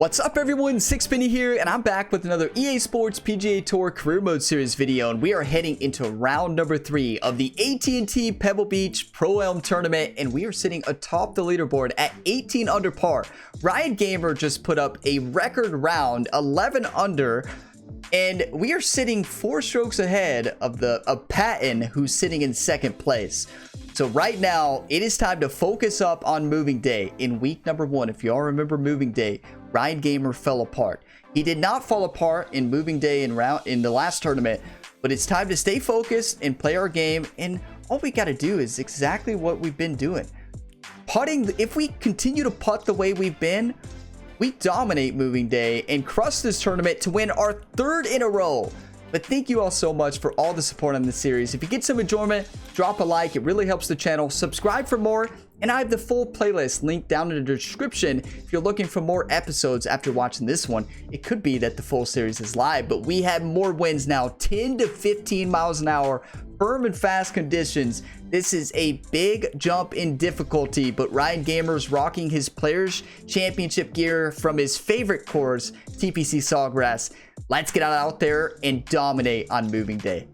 What's up everyone, Sixpenny here, and I'm back with another EA Sports PGA Tour Career Mode Series video, and we are heading into round number 3 of the AT&T Pebble Beach Pro-Am Tournament, and we are sitting atop the leaderboard at 18 under par. Ryan Gamer just put up a record round, 11 under, and we are sitting 4 strokes ahead of Patton, who's sitting in second place. So right now, it is time to focus up on moving day. In week number 1, if you all remember moving day, Ryan Gamer fell apart. He did not fall apart in moving day in the last tournament, but it's time to stay focused and play our game. And all we got to do is exactly what we've been doing. Putting, if we continue to putt the way we've been, we dominate moving day and crush this tournament to win our 3rd in a row. But thank you all so much for all the support on this series. If you get some enjoyment, drop a like. It really helps the channel. Subscribe for more. And I have the full playlist linked down in the description if you're looking for more episodes after watching this one. It could be that the full series is live, but we have more winds now. 10 to 15 miles an hour, firm and fast conditions. This is a big jump in difficulty, but Ryan Gamer's rocking his Players Championship gear from his favorite course, TPC Sawgrass. Let's get out there and dominate on moving day.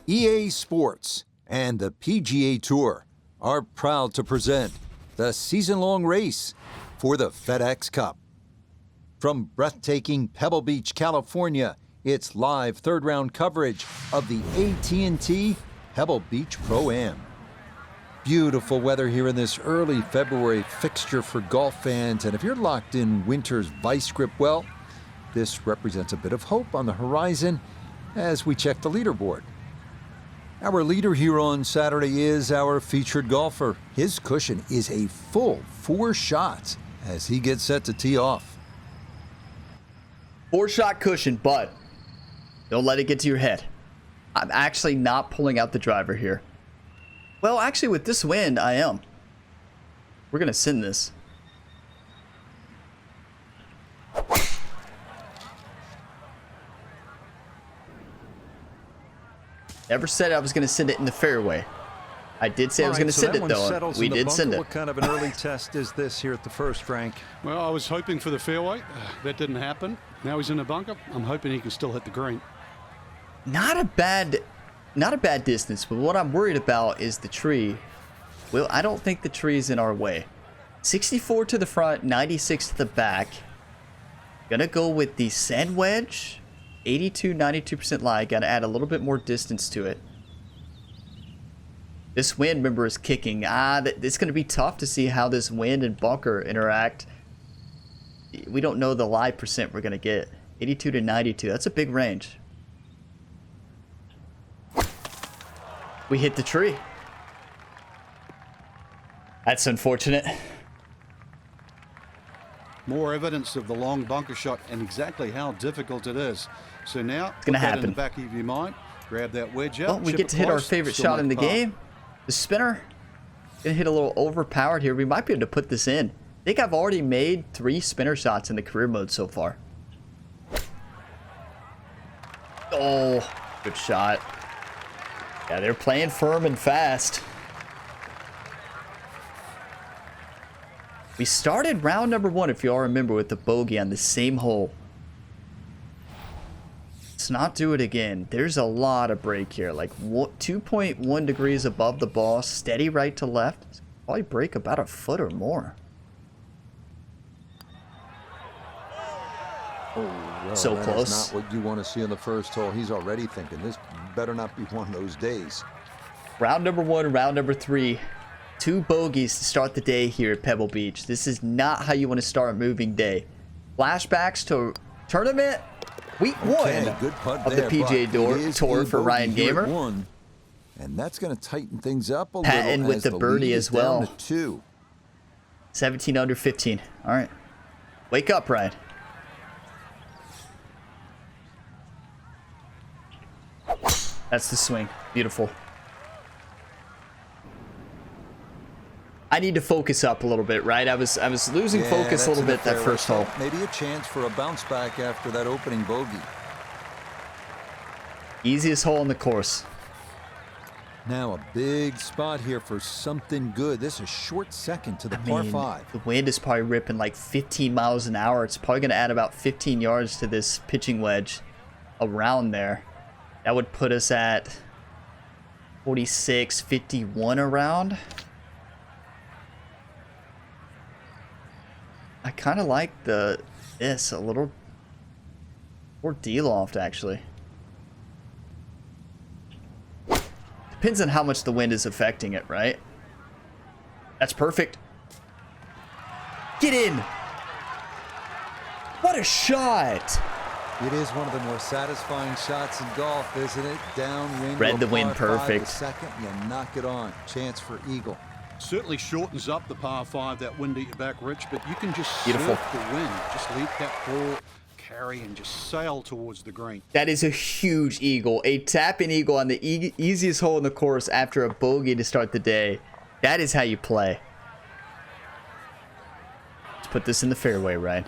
EA Sports and the PGA Tour are proud to present the season-long race for the FedEx Cup. From breathtaking Pebble Beach, California, it's live third-round coverage of the AT&T Pebble Beach Pro-Am. Beautiful weather here in this early February fixture for golf fans, and if you're locked in winter's vice grip, well, this represents a bit of hope on the horizon as we check the leaderboard. Our leader here on Saturday is our featured golfer. His cushion is a full 4 shots as he gets set to tee off. 4-shot cushion, but don't let it get to your head. I'm actually not pulling out the driver here. Well, actually, with this wind, I am. We're going to send this. Never said I was going to send it in the fairway. I did say I was going to send it, though. We did send it. What kind of an early test is this here at the first, Frank? Well, I was hoping for the fairway. That didn't happen. Now he's in the bunker. I'm hoping he can still hit the green. Not a bad distance, but what I'm worried about is the tree. Well, I don't think the tree is in our way. 64 to the front, 96 to the back. Gonna go with the sand wedge. 82, 92% lie. Gotta add a little bit more distance to it. This wind, remember, is kicking. It's gonna be tough to see how this wind and bunker interact. We don't know the lie percent we're gonna get. 82 to 92. That's a big range. We hit the tree. That's unfortunate. More evidence of the long bunker shot and exactly how difficult it is. So now, it's gonna happen. In the back of your mind, grab that wedge out. Well, we get to hit our favorite shot in the game. The spinner. Gonna hit a little overpowered here. We might be able to put this in. I think I've already made 3 spinner shots in the career mode so far. Oh, good shot. Yeah, they're playing firm and fast. We started round number 1, if you all remember, with the bogey on the same hole. Let's not do it again. There's a lot of break here. Like 2.1 degrees above the ball. Steady right to left. Probably break about a foot or more. Oh, well, so close. That's not what you want to see on the first hole. He's already thinking this better not be one of those days. Round number 1, round number 3. 2 bogeys to start the day here at Pebble Beach. This is not how you want to start moving day. Flashbacks to tournament week 1 of the PGA Tour for Ryan Gamer. And that's going to tighten things up a Patton little with the birdie as well. 2. 17 under 15. All right. Wake up, Ryan. That's the swing. Beautiful. I need to focus up a little bit, right? I was losing focus a little bit that first hole. Maybe a chance for a bounce back after that opening bogey. Easiest hole on the course. Now a big spot here for something good. This is a short second to the par 5. The wind is probably ripping like 15 miles an hour. It's probably going to add about 15 yards to this pitching wedge around there. That would put us at 46, 51 around. I kind of like this a little more D-loft actually. Depends on how much the wind is affecting it, right? That's perfect. Get in! What a shot! It is one of the more satisfying shots in golf, isn't it? Downwind. Read the wind perfect. Second, you knock it on. Chance for eagle. Certainly shortens up the par 5, that wind at your back, Rich, but you can just Beautiful. surf the wind. Just let that ball carry and just sail towards the green. That is a huge eagle. A tap-in eagle on the easiest hole in the course after a bogey to start the day. That is how you play. Let's put this in the fairway, Ryan.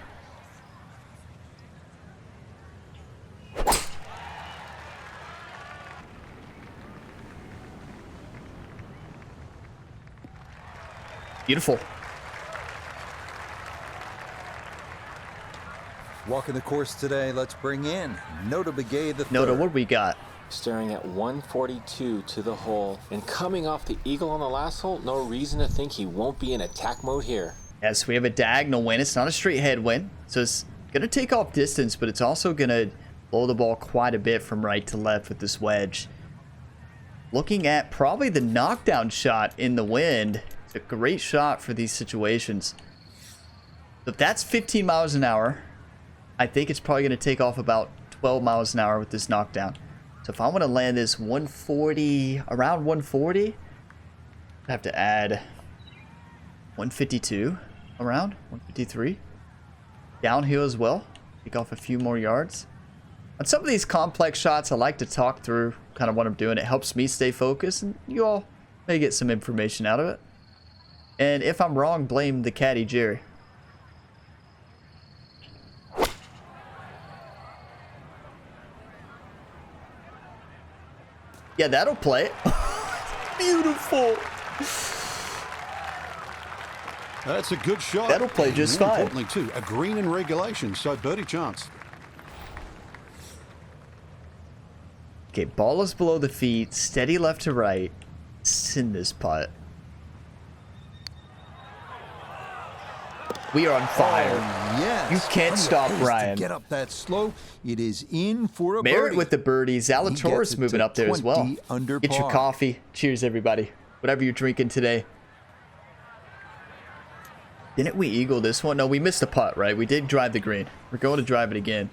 Beautiful. Walking the course today, let's bring in Nota Begay the third. Nota, what we got? Staring at 142 to the hole, and coming off the eagle on the last hole, no reason to think he won't be in attack mode here. Yes, we have a diagonal wind. It's not a straight headwind, so it's going to take off distance, but it's also going to blow the ball quite a bit from right to left with this wedge. Looking at probably the knockdown shot in the wind. It's a great shot for these situations. So if that's 15 miles an hour, I think it's probably going to take off about 12 miles an hour with this knockdown. So if I want to land this 140, around 140, I have to add 152 around, 153. Downhill as well. Take off a few more yards. On some of these complex shots, I like to talk through kind of what I'm doing. It helps me stay focused, and you all may get some information out of it. And if I'm wrong, blame the caddy, Jerry. Yeah, that'll play. Beautiful. That's a good shot. That'll play just More fine. importantly, too, a green in regulation, so birdie chance. Okay, ball is below the feet. Steady left to right. Send this putt. We are on fire. Oh, yes. You can't stop Pace Ryan. To get up that slope. It is in for a Merritt birdie. with the birdie. He Zalatoris gets it moving to up there as well. 20 under Get your par. coffee. Cheers, everybody. Whatever you're drinking today. Didn't we eagle this one? No, we missed a putt, right? We did drive the green. We're going to drive it again.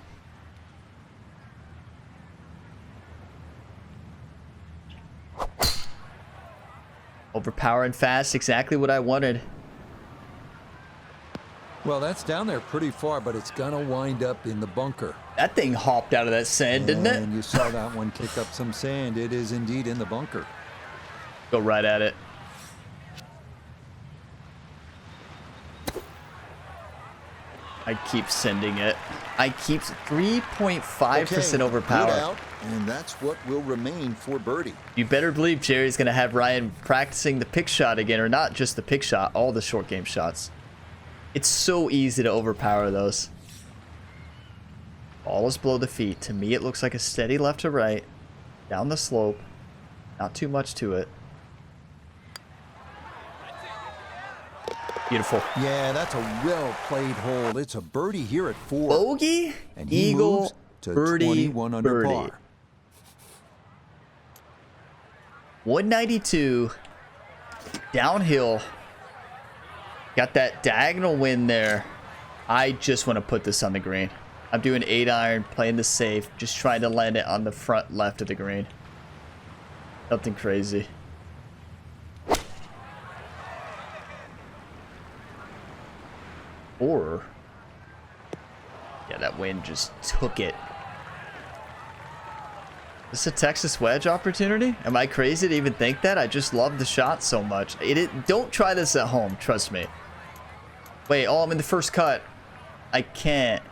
Overpowering fast. Exactly what I wanted. Well, that's down there pretty far, but it's going to wind up in the bunker. That thing hopped out of that sand, didn't it? And you saw that one kick up some sand. It is indeed in the bunker. Go right at it. I keep sending it. I keep 3.5% Good overpower. out, and that's what will remain for birdie. You better believe Jerry's going to have Ryan practicing the pick shot again, or not just the pick shot, all the short game shots. It's so easy to overpower those. Ball is below the feet. To me, it looks like a steady left to right. Down the slope. Not too much to it. Beautiful. Yeah, that's a well-played hole. It's a birdie here at 4. Bogey, And he eagle, moves to birdie, 21 under birdie. par. 192. Downhill. Got that diagonal wind there. I just want to put this on the green. I'm doing 8-iron, playing this safe, just trying to land it on the front left of the green. Nothing crazy. Or, yeah, that wind just took it. Is this a Texas wedge opportunity? Am I crazy to even think that? I just love the shot so much. Don't try this at home, trust me. Wait, oh, I'm in the first cut. I can't.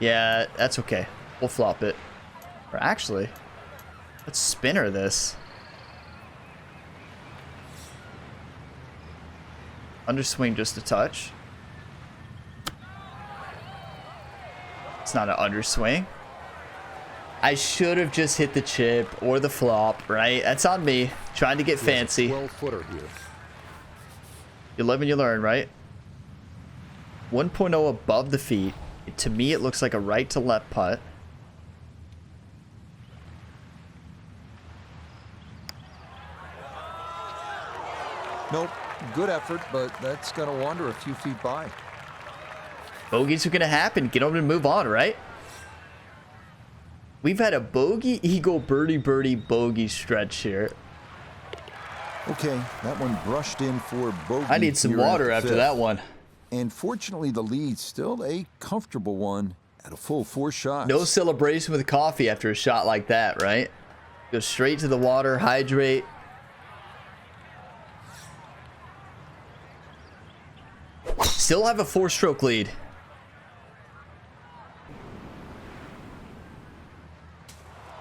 Yeah, that's okay. We'll flop it. Or actually, let's spinner this. Underswing just a touch. It's not an underswing. I should have just hit the chip or the flop, right? That's on me. Trying to get fancy. 12-footer here. You live and you learn, right? 1.0 above the feet. To me, it looks like a right to left putt. Nope. Good effort, but that's going to wander a few feet by. Bogeys are going to happen. Get over and move on, right? We've had a bogey, eagle, birdie, birdie, bogey stretch here. Okay, that one brushed in for bogey. I need some here at water the after fifth. that one. And fortunately, the lead's still a comfortable one at a full 4 shots. No celebration with coffee after a shot like that, right? Go straight to the water, hydrate. Still have a 4-stroke lead.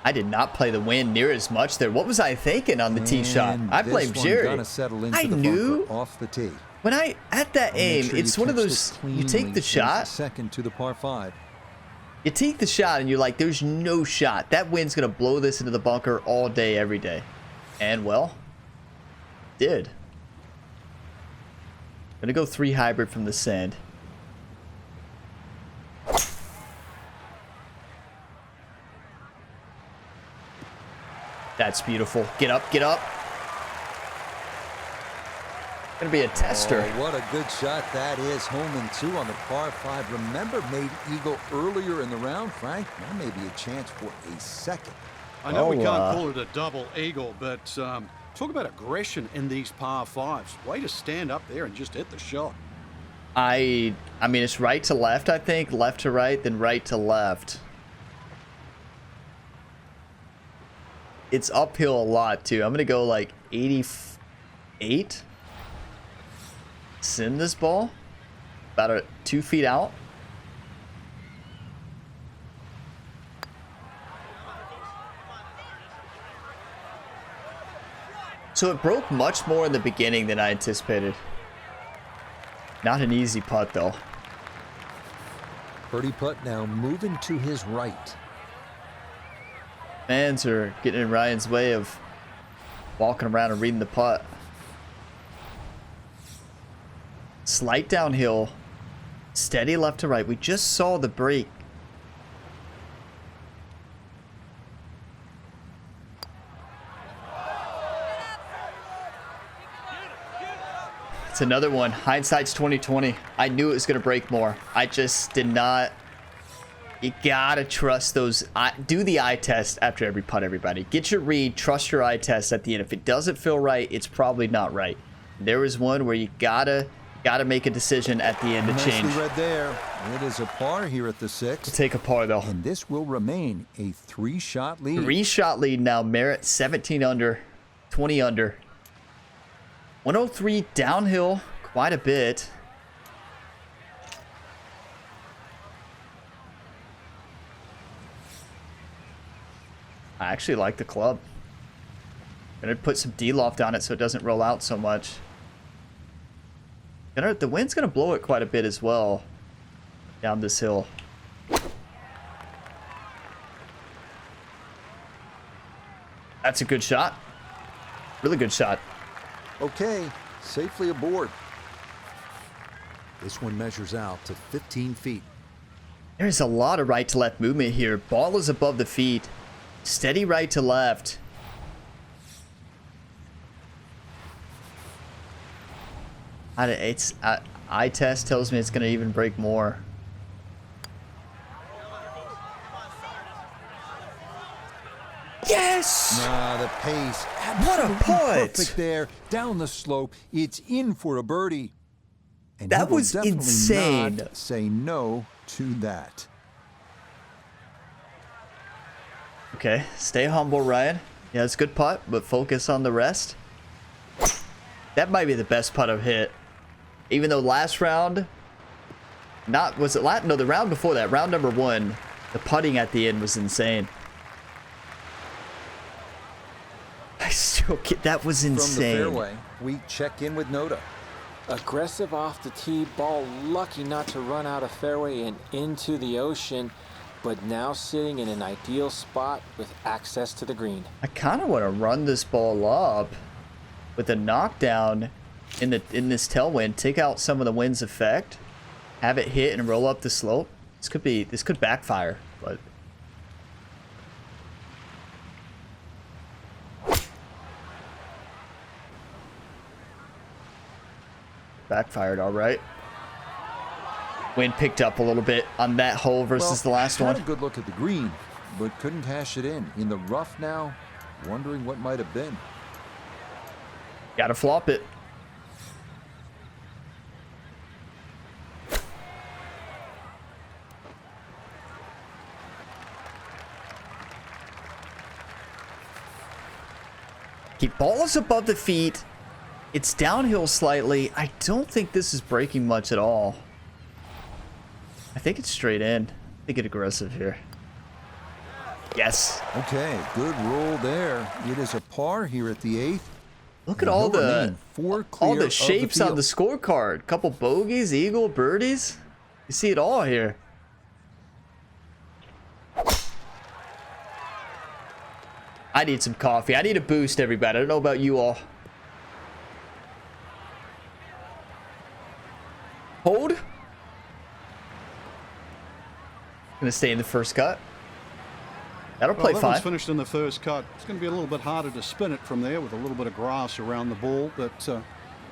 I did not play the wind near as much there. What was I thinking on the tee shot? I blame Jerry. I knew off the tee. when I at that aim, it's one of those, you take the shot, Second to the par 5. you take the shot and you're like, there's no shot. That wind's going to blow this into the bunker all day, every day. And well, did. Gonna go 3 hybrid from the sand. That's beautiful. Get up, get up. Gonna be a tester. Oh, what a good shot that is. Home and 2 on the par 5. Remember, made eagle earlier in the round, Frank. Now maybe a chance for a second. I know we can't call it a double eagle, but talk about aggression in these par 5s. Way to stand up there and just hit the shot. I mean, it's right to left, I think. Left to right, then right to left. It's uphill a lot, too. I'm going to go like 88. Send this ball. About 2 feet out. So it broke much more in the beginning than I anticipated. Not an easy putt, though. Birdie putt now moving to his right. Fans are getting in Ryan's way of walking around and reading the putt. Slight downhill. Steady left to right. We just saw the break. It's another one. Hindsight's 20/20. I knew it was going to break more. I just did not. You gotta trust those. Do the eye test after every putt, everybody. Get your read. Trust your eye test at the end. If it doesn't feel right, it's probably not right. There was one where you gotta make a decision at the end to change. Nicely read there. It is a par here at the 6th. Take a par, though. And this will remain a 3-shot lead. 3-shot lead now. Merritt 17 under, 20 under. 103 downhill, quite a bit. I actually like the club. Gonna put some D-loft on it so it doesn't roll out so much. The wind's gonna blow it quite a bit as well down this hill. That's a good shot. Really good shot. Okay, safely aboard. This one measures out to 15 feet. There's a lot of right to left movement here. Ball is above the feet. Steady right to left. Eye test tells me it's going to even break more. Yes! Nah, the pace. What a putt! Perfect there. Down the slope. It's in for a birdie. And That he will was definitely insane. not say no to that. Okay, stay humble, Ryan. Yeah, it's a good putt, but focus on the rest. That might be the best putt I've hit. Even though last round, the round before that, round number 1, the putting at the end was insane. I still get, that was insane. From the fairway, we check in with Noda. Aggressive off the tee, ball lucky not to run out of fairway and into the ocean, but now sitting in an ideal spot with access to the green. I kind of want to run this ball up with a knockdown in this tailwind, take out some of the wind's effect, have it hit and roll up the slope. This could backfire, but backfired all right. Wind picked up a little bit on that hole versus the last one. Had a good look at the green, but couldn't cash it in the rough now, wondering what might have been. Gotta flop it. Keep balls above the feet. It's downhill slightly. I don't think this is breaking much at all. I think it's straight in. They get aggressive here. Yes. Okay, good roll there. It is a par here at the 8th. Look at all the shapes on the scorecard. Couple bogeys, eagle, birdies. You see it all here. I need some coffee. I need a boost, everybody. I don't know about you all. Hold. Gonna stay in the first cut. That'll play that fine. one's finished in the first cut. It's going to be a little bit harder to spin it from there with a little bit of grass around the ball, but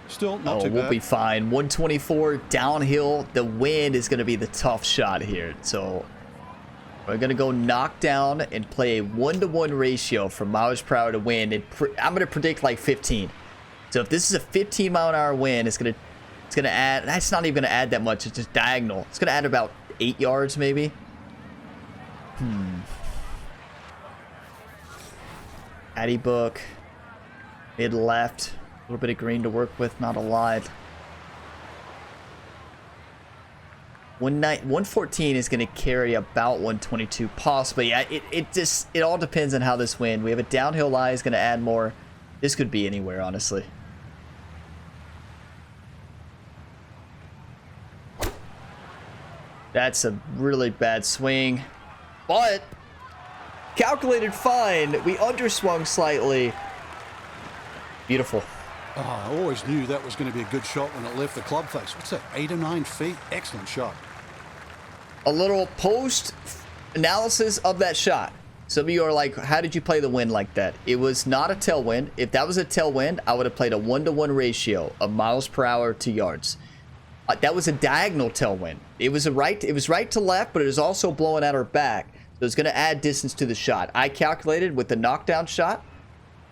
still not too bad. We'll be fine. 124 downhill. The wind is going to be the tough shot here. So we're going to go knock down and play a 1-to-1 ratio from miles per hour to wind. And I'm going to predict like 15. So if this is a 15-mile-an-hour wind, it's going to add. That's not even going to add that much. It's just diagonal. It's going to add about 8 yards maybe. Addy book, mid left, a little bit of green to work with, not a lot. 114 is going to carry about 122, possibly. It all depends on how this wind. We have a downhill lie is going to add more. This could be anywhere, honestly. That's a really bad swing, but calculated fine. We underswung slightly. Beautiful. Oh, I always knew that was going to be a good shot when it left the club face. What's that, 8 or 9 feet? Excellent shot. A little post analysis of that shot. Some of you are like, how did you play the wind like that? It was not a tailwind. If that was a tailwind, I would have played a 1-to-1 ratio of miles per hour to yards. That was a diagonal tailwind. It was right to left, but it was also blowing at our back. So it's going to add distance to the shot. I calculated with the knockdown shot,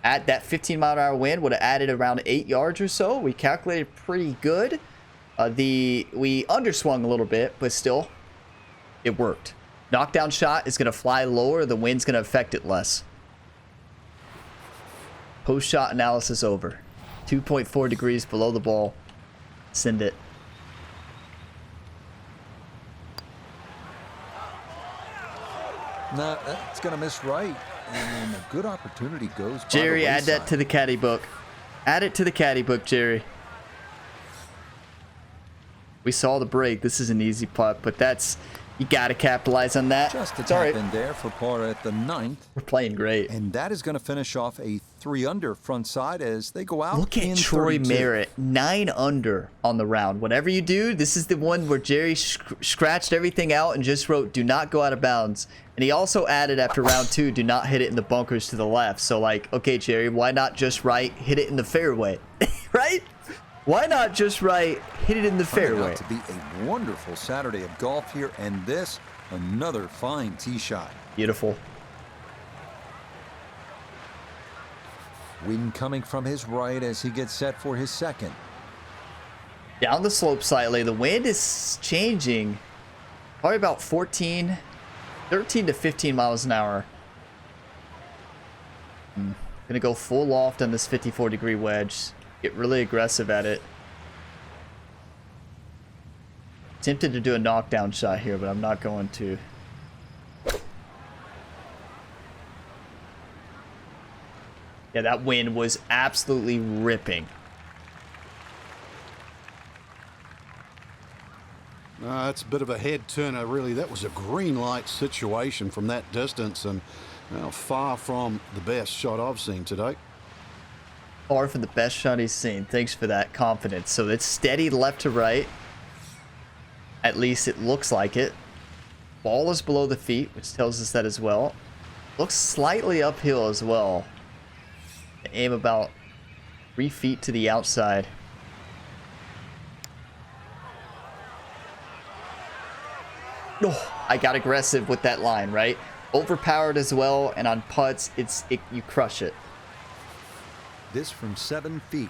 at that 15-mile-an-hour wind would have added around 8 yards or so. We calculated pretty good. We underswung a little bit, but still, it worked. Knockdown shot is going to fly lower. The wind's going to affect it less. Post-shot analysis over. 2.4 degrees below the ball. Send it. No, that's going to miss right. And a good opportunity goes by Jerry, add that to the caddy book. Add it to the caddy book, Jerry. We saw the break. This is an easy putt, but that's... You got to capitalize on that. Just a tap in there for par at the 9th. We're playing great. And that is going to finish off a 3-under front side as they go out. Look at Troy 32. Merritt, 9 under on the round. Whatever you do, this is the one where Jerry scratched everything out and just wrote, do not go out of bounds. And he also added after round 2, do not hit it in the bunkers to the left. So like, okay, Jerry, why not just hit it in the fairway? Right? Why not just hit it in the fairway? Out to be a wonderful Saturday of golf here, and this, another fine tee shot. Beautiful. Wind coming from his right as he gets set for his second. Down the slope slightly. The wind is changing. Probably about 13 to 15 miles an hour. Gonna go full loft on this 54-degree wedge. Get really aggressive at it. Tempted to do a knockdown shot here, but I'm not going to. Yeah, that wind was absolutely ripping. That's a bit of a head turner, really. That was a green light situation from that distance, and well, far from the best shot I've seen today. Far from the best shot he's seen. Thanks for that confidence. So it's steady left to right. At least it looks like it. Ball is below the feet, which tells us that as well. Looks slightly uphill as well. Aim about 3 feet to the outside. Oh, I got aggressive with that line, right? Overpowered as well, and on putts, you crush it. This from 7 feet.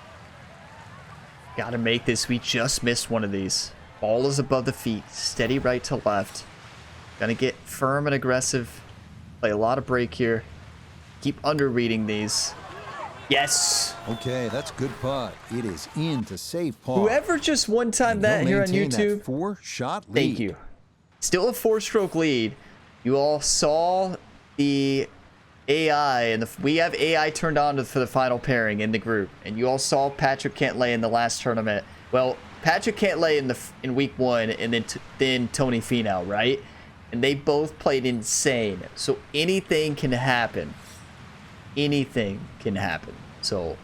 Gotta make this. We just missed one of these. Ball is above the feet. Steady right to left. Gonna get firm and aggressive. Play a lot of break here. Keep under reading these. Yes. Okay, that's good putt. It is in to save par. Whoever just one-timed that here on YouTube, 4-shot lead. thank you. Still a 4-stroke lead. You all saw the AI, and we have AI turned on for the final pairing in the group. And you all saw Patrick Cantlay in the last tournament. Well, Patrick Cantlay in week 1, and then Tony Finau, right? And they both played insane. So anything can happen. Anything can happen. So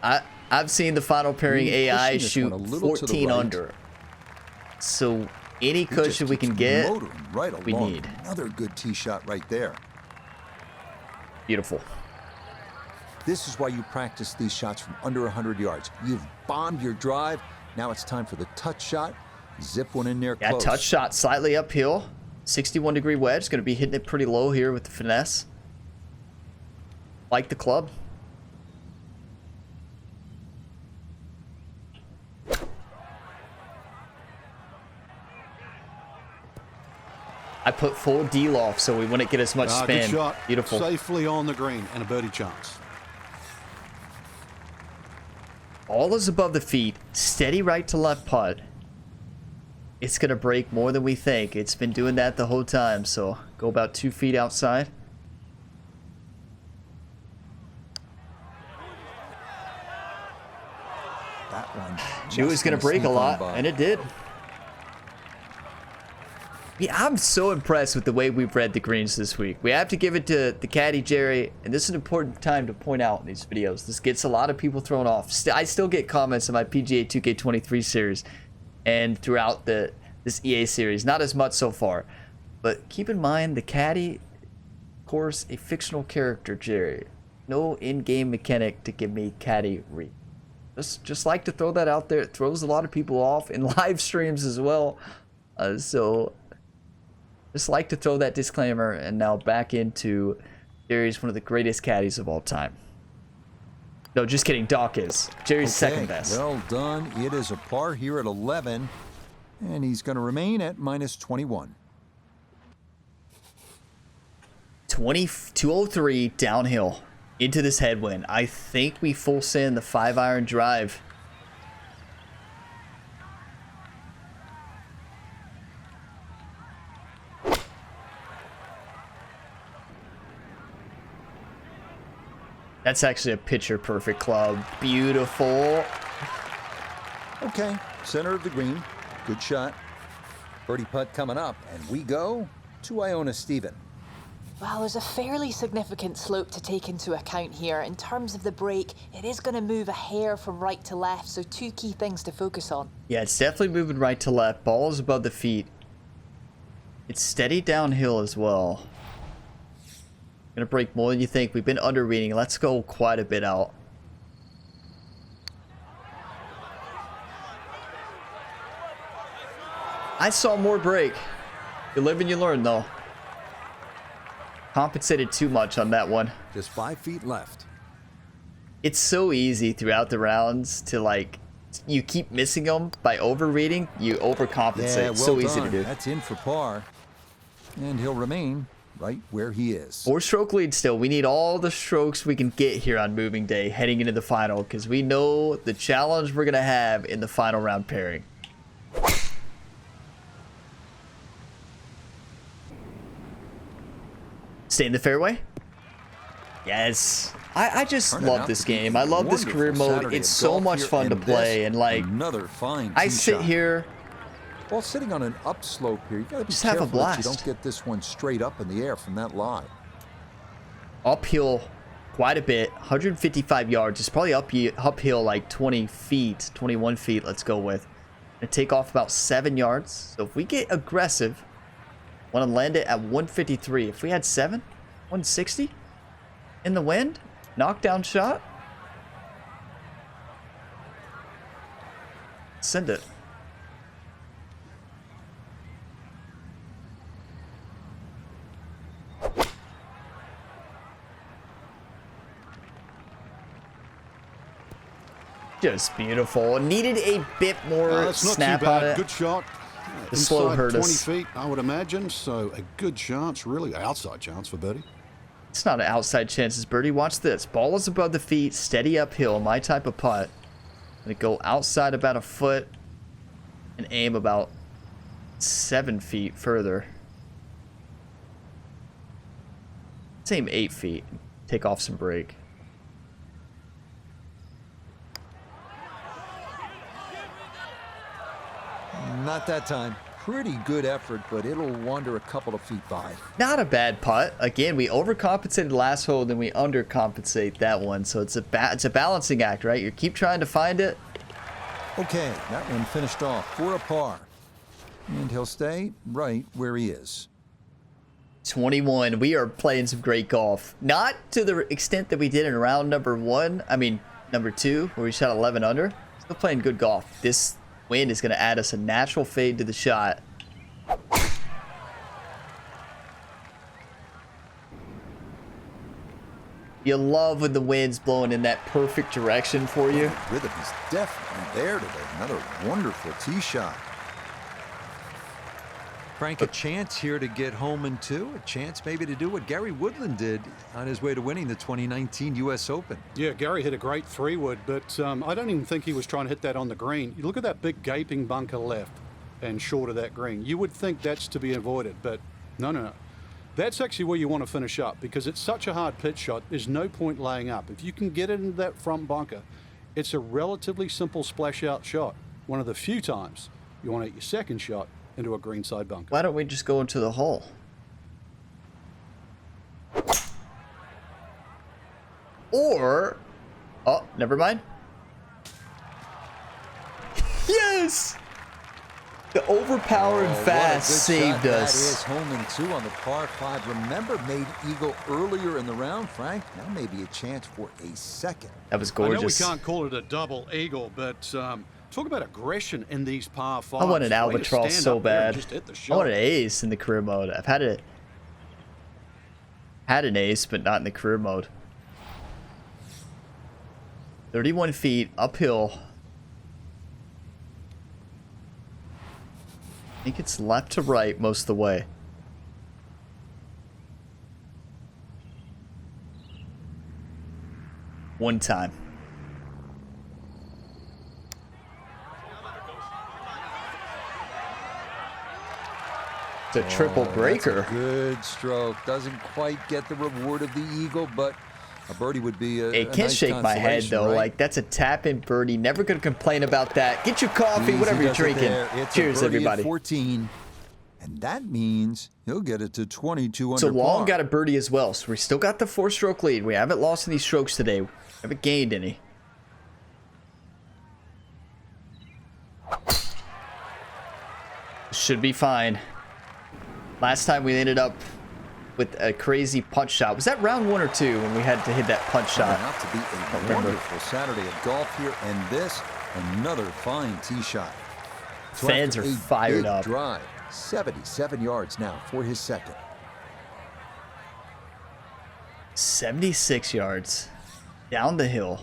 I've seen the final pairing AI shoot 14 under. So any cushion we can get, we need. Another good tee shot right there. Beautiful. This is why you practice these shots from under 100 yards. You've bombed your drive. Now it's time for the touch shot. Zip one in there close. Yeah, touch shot slightly uphill. 61-degree wedge. Going to be hitting it pretty low here with the finesse. Like the club. I put full D-loft so we wouldn't get as much spin. Good shot. Beautiful. Safely on the green and a birdie chance. All is above the feet. Steady right to left putt. It's going to break more than we think. It's been doing that the whole time. So go about 2 feet outside. That one. Knew it was going to break a lot, and it did. Yeah, I'm so impressed with the way we've read the greens this week. We have to give it to the caddy, Jerry, and this is an important time to point out in these videos. This gets a lot of people thrown off. I still get comments on my PGA 2K23 series and throughout this EA series. Not as much so far, but keep in mind the caddy, of course, a fictional character, Jerry. No in-game mechanic to give me caddy read. Just like to throw that out there. It throws a lot of people off in live streams as well. So just like to throw that disclaimer, and now back into Jerry's one of the greatest caddies of all time. No, just kidding. Doc is. Jerry's second best. Well done. It is a par here at 11, and he's going to remain at minus 21. 203 downhill into this headwind. I think we full send the 5-iron drive. That's actually a picture perfect club. Beautiful. Okay, center of the green. Good shot. Birdie putt coming up, and we go to Iona Stephen. Well, there's a fairly significant slope to take into account here. In terms of the break, it is going to move a hair from right to left, so 2 key things to focus on. Yeah, it's definitely moving right to left. Ball is above the feet. It's steady downhill as well. Gonna break more than you think. We've been under reading. Let's go quite a bit out. I saw more break. You live and you learn, though. Compensated too much on that one. Just 5 feet left. It's so easy throughout the rounds to, like, you keep missing them by overreading. You overcompensate. Yeah, well so easy to do. That's in for par. And he'll remain right where he is. 4-stroke lead still. We need all the strokes we can get here on moving day heading into the final, because we know the challenge we're going to have in the final round pairing. Stay in the fairway. Yes. I just Turned love out this to be game. a I love this career wonderful mode. Saturday It's of so golf much here, fun to and play. this, And like, another fine I tee sit shot. here, While sitting on an upslope here, you got to be Just have a careful that you blast. don't get this one straight up in the air from that lie. uphill quite a bit, 155 yards. It's probably uphill like 20 feet, 21 feet, let's go with. And take off about 7 yards. So if we get aggressive, want to land it at 153. If we had 7, 160 in the wind, knockdown shot. Send it. Just beautiful. Needed a bit more That's not snap too on bad. it. Good shot. The slow Inside hurt 20 us. feet, I would imagine. So a good chance, really outside chance for birdie. It's not an outside chance. It's birdie. Watch this. Ball is above the feet, steady uphill. My type of putt. Gonna go outside about a foot and aim about 7 feet further. Let's aim 8 feet. Take off some break. Not that time. Pretty good effort, but it'll wander a couple of feet by. Not a bad putt. Again, we overcompensated last hole, then we undercompensate that one. So it's a balancing act, right? You keep trying to find it. Okay, that one finished off for a par. And he'll stay right where he is. 21. We are playing some great golf. Not to the extent that we did in round number 2, where we shot 11 under. Still playing good golf. This wind is going to add us a natural fade to the shot. You love when the wind's blowing in that perfect direction for you. The rhythm is definitely there today. Another wonderful tee shot. Frank, a chance here to get home in 2. A chance maybe to do what Gary Woodland did on his way to winning the 2019 U.S. Open. Yeah, Gary hit a great 3-wood, but I don't even think he was trying to hit that on the green. You look at that big gaping bunker left and short of that green. You would think that's to be avoided, but no. That's actually where you want to finish up because it's such a hard pitch shot. There's no point laying up. If you can get it into that front bunker, it's a relatively simple splash out shot. One of the few times you want to hit your second shot into a greenside bunker. Why don't we just go into the hole? Or, oh, never mind. Yes! The overpowering fast saved us. That is home in 2 on the par 5. Remember, made eagle earlier in the round, Frank. Now maybe a chance for a second. That was I know we gorgeous. can't call it a double eagle, but talk about aggression in these par 5s. I want an Way to albatross stand so up there and bad. just hit the I shot. want an ace in the career mode. I've had an ace, but not in the career mode. 31 feet uphill. I think it's left to right most of the way. One time. It's a triple breaker. That's a good stroke. Doesn't quite get the reward of the eagle, but a birdie would be a It can't nice shake my head consolation, though. right? Like that's a tap-in birdie. Never gonna complain about that. Get your coffee, Easy whatever you're does it drinking. there. It's a Cheers, birdie at everybody. 14, and that means he'll get it to 22 under So Long par. got a birdie as well. So we still got the 4-stroke lead. We haven't lost any strokes today. We haven't gained any. Should be fine. Last time we ended up with a crazy punch shot. Was that round 1 or 2 when we had to hit that punch shot? Out to be a remember. wonderful Saturday of golf here, and this another fine tee shot. So Fans after are a fired big up. Drive, 77 yards now for his second. 76 yards down the hill.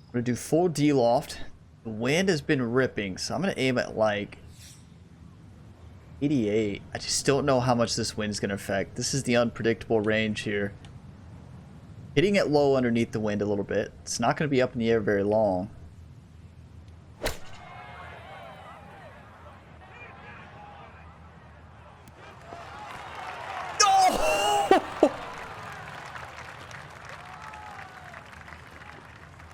I'm gonna do full D loft. The wind has been ripping, so I'm gonna aim at like 88. I just don't know how much this wind is gonna affect. This is the unpredictable range here. Hitting it low underneath the wind a little bit. It's not gonna be up in the air very long.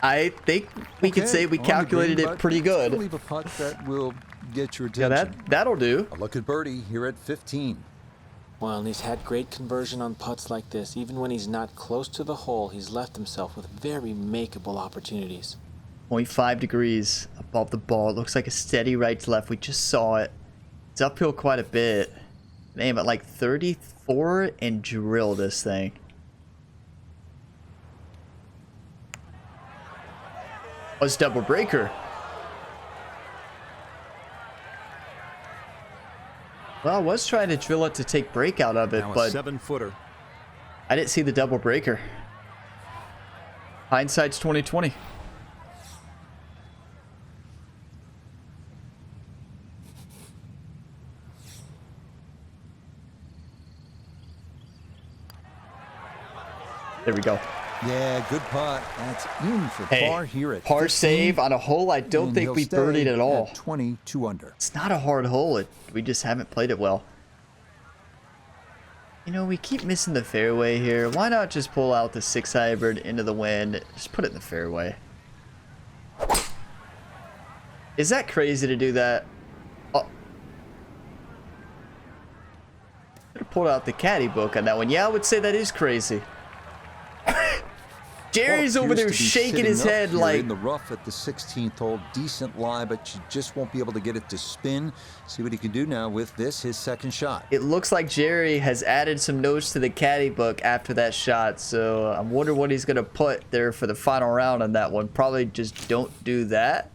I think we could say we on the calculated green, it but pretty it's gonna good. Leave a putt that will get your Yeah, attention. that'll do. A look at birdie here at 15. Well, and he's had great conversion on putts like this. Even when he's not close to the hole, he's left himself with very makeable opportunities. 0.5 degrees above the ball. It looks like a steady right to left. We just saw it. It's uphill quite a bit. Aim at like 34 and drill this thing. Oh, it's double breaker. Well, I was trying to drill it to take break out of it, Now a but 7-footer. I didn't see the double breaker. Hindsight's 2020. There we go. Yeah, good putt. That's in for par here at par 15, save on a hole I don't and think he'll we stay birdied at all. At 22 under. It's not a hard hole. We just haven't played it well. You know, we keep missing the fairway here. Why not just pull out the 6 hybrid into the wind? Just put it in the fairway. Is that crazy to do that? Oh. Could have pulled out the caddy book on that one. Yeah, I would say that is crazy. Jerry's over there shaking his head like... in the rough at the 16th hole. Decent lie, but you just won't be able to get it to spin. See what he can do now with this, his second shot. It looks like Jerry has added some notes to the caddy book after that shot, so I'm wondering what he's going to put there for the final round on that one. Probably just don't do that.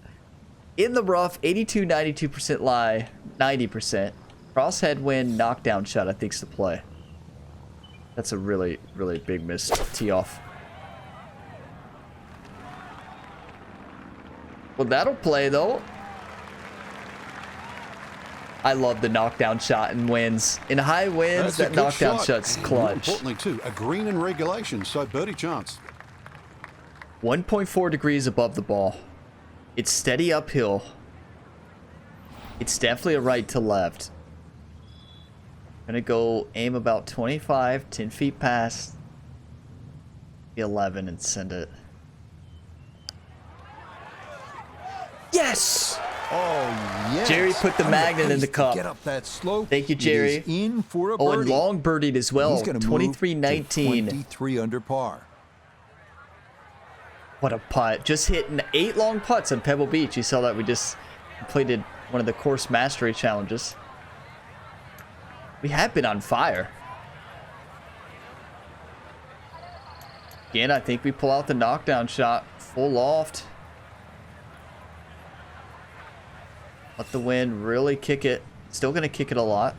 In the rough, 82, 92% lie, 90%. Cross headwind, knockdown shot, I think, is the play. That's a really, really big miss. Tee off. Well, that'll play, though. I love the knockdown shot in winds. In high winds, that knockdown shot's clutch. More importantly, too, a green in regulation, so birdie chance. 1.4 degrees above the ball. It's steady uphill. It's definitely a right to left. Gonna go aim about 25, 10 feet past the 11 and send it. Yes! Oh, yes. Jerry put the magnet in the cup. Get up that slope. Thank you, Jerry. It is in for a Oh, and birdie. long birdied as well. He's gonna move to 23-19. 23 under par. What a putt. Just hitting 8 long putts on Pebble Beach. You saw that we just completed one of the course mastery challenges. We have been on fire. Again, I think we pull out the knockdown shot. Full loft. Let the wind really kick it. Still going to kick it a lot.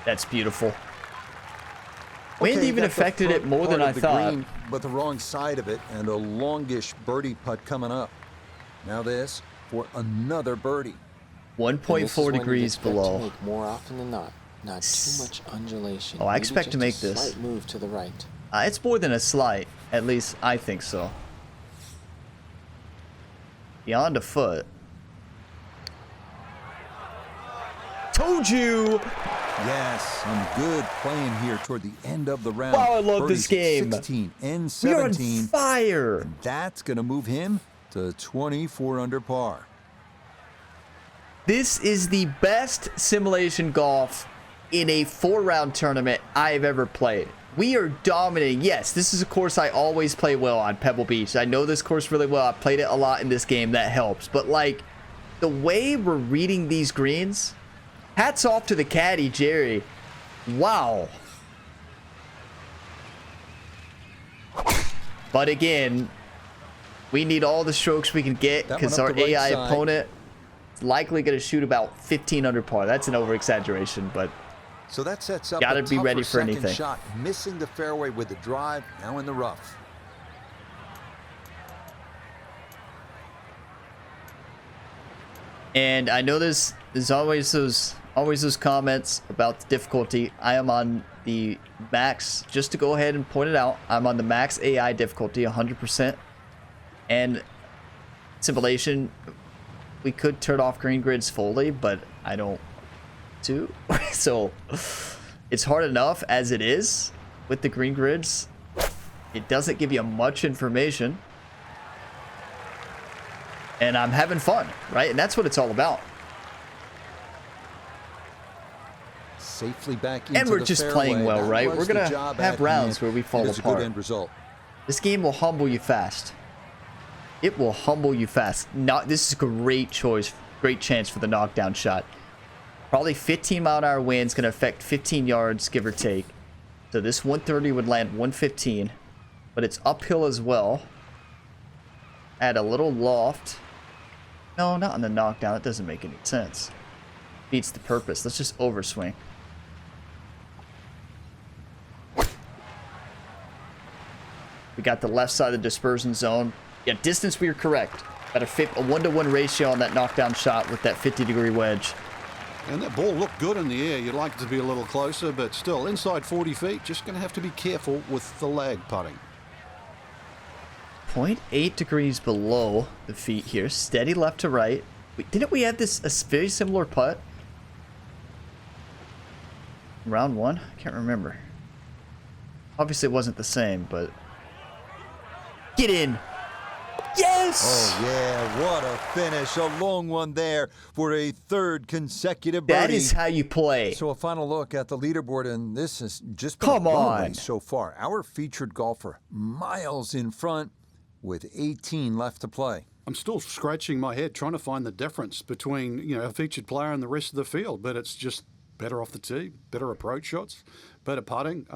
That's beautiful. Wind Okay, even got the affected it front more than part I of the thought. green, but the wrong side of it, and a longish birdie putt coming up. Now this for another birdie. 1.4 degrees To below. make more often than not too much undulation. Oh, I Maybe expect to just make a this. slight move to the right. It's more than a slight. At least I think so. Beyond a foot. Told you! Yes, some good playing here toward the end of the round. Wow, I love this Birdies game. 16 and We are on 17. fire! And that's going to move him to 24 under par. This is the best simulation golf in a 4-round tournament I've ever played. We are dominating. Yes, this is a course I always play well on, Pebble Beach. I know this course really well. I've played it a lot in this game. That helps. But, like, the way we're reading these greens, hats off to the caddy, Jerry. Wow. But, again, we need all the strokes we can get That because one our up the right AI side. opponent is likely going to shoot about 15 under par. That's an over-exaggeration, but... So that sets up Gotta a be tougher ready for second anything. shot, missing the fairway with the drive, now in the rough. And I know there's always those comments about the difficulty. I am on the max, just to go ahead and point it out, I'm on the max AI difficulty, 100%. And simulation, we could turn off green grids fully, but I don't to. So it's hard enough as it is with the green grids. It doesn't give you much information. And I'm having fun, right? And that's what it's all about. Safely back into And we're the just fairway. playing well, That right? was We're the going to job have at rounds hand, where we fall and it's a apart. good end result. This game will humble you fast. It will humble you fast. This is a great choice. Great chance for the knockdown shot. Probably 15-mile-an-hour wind's going to affect 15 yards, give or take. So this 130 would land 115. But it's uphill as well. Add a little loft. No, not on the knockdown. That doesn't make any sense. Beats the purpose. Let's just overswing. We got the left side of the dispersion zone. Yeah, distance, we were correct. Got a 1-to-1 ratio on that knockdown shot with that 50-degree wedge. And that ball looked good in the air. You'd like it to be a little closer, but still, inside 40 feet, just going to have to be careful with the lag putting. 0.8 degrees below the feet here. Steady left to right. Didn't we have this a very similar putt? Round one? I can't remember. Obviously, it wasn't the same, but... Get in! Yes! Oh, yeah, what a finish. A long one there for a third consecutive birdie. That is how you play. So a final look at the leaderboard, and this has just been Come a runaway on. so far. Our featured golfer miles in front with 18 left to play. I'm still scratching my head trying to find the difference between, a featured player and the rest of the field, but it's just better off the tee, better approach shots, better putting,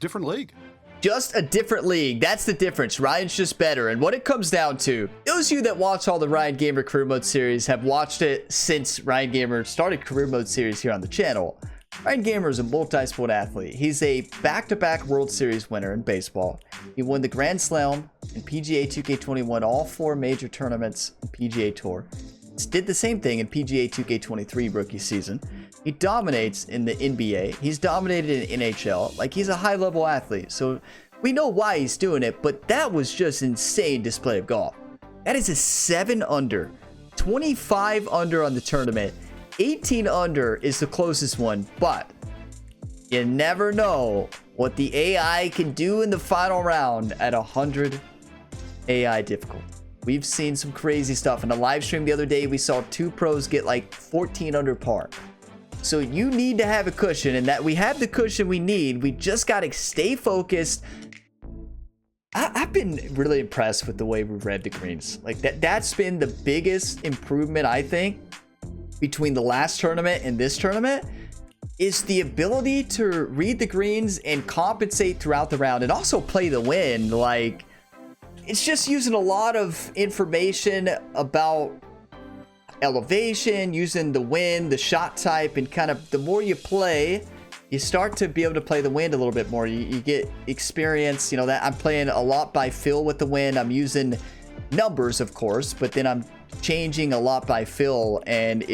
different league. Just a different league. That's the difference. Ryan's just better. And what it comes down to, those of you that watch all the Ryan Gamer Career Mode series have watched it since Ryan Gamer started Career Mode series here on the channel. Ryan Gamer is a multi-sport athlete. He's a back-to-back World Series winner in baseball. He won the Grand Slam and PGA 2K21, all 4 major tournaments in PGA Tour. He did the same thing in PGA 2K23 rookie season. He dominates in the NBA. He's dominated in NHL. Like, he's a high-level athlete. So we know why he's doing it, but that was just insane display of golf. That is a 7 under, 25 under on the tournament. 18 under is the closest one, but you never know what the AI can do in the final round at 100 AI difficult. We've seen some crazy stuff. In a live stream the other day, we saw 2 pros get like 14 under par. So you need to have a cushion, and that we have the cushion we need. We just got to stay focused. I've been really impressed with the way we've read the greens. Like that's been the biggest improvement, I think, between the last tournament and this tournament, is the ability to read the greens and compensate throughout the round and also play the wind. Like, it's just using a lot of information about elevation, using the wind, the shot type, and kind of the more you play, you start to be able to play the wind a little bit more. You get experience, that I'm playing a lot by feel with the wind. I'm using numbers, of course, but then I'm changing a lot by feel, and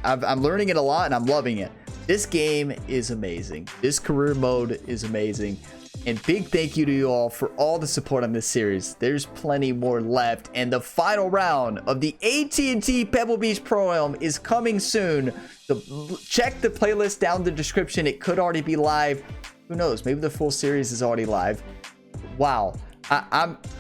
I'm learning it a lot, and I'm loving it. This game is amazing. This career mode is amazing. And big thank you to you all for all the support on this series. There's plenty more left. And the final round of the AT&T Pebble Beach Pro-Am is coming soon. So check the playlist down in the description. It could already be live. Who knows? Maybe the full series is already live. Wow.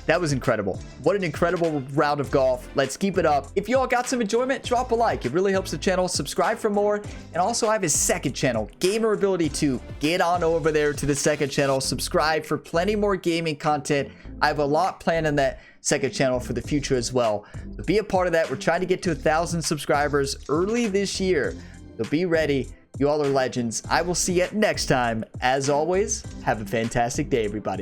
That was incredible. What an incredible round of golf. Let's keep it up. If you all got some enjoyment, drop a like. It really helps the channel. Subscribe for more. And also, I have a second channel, Gamer Ability 2. Get on over there to the second channel. Subscribe for plenty more gaming content. I have a lot planned in that second channel for the future as well. So be a part of that. We're trying to get to 1,000 subscribers early this year. So be ready. You all are legends. I will see you next time. As always, have a fantastic day, everybody.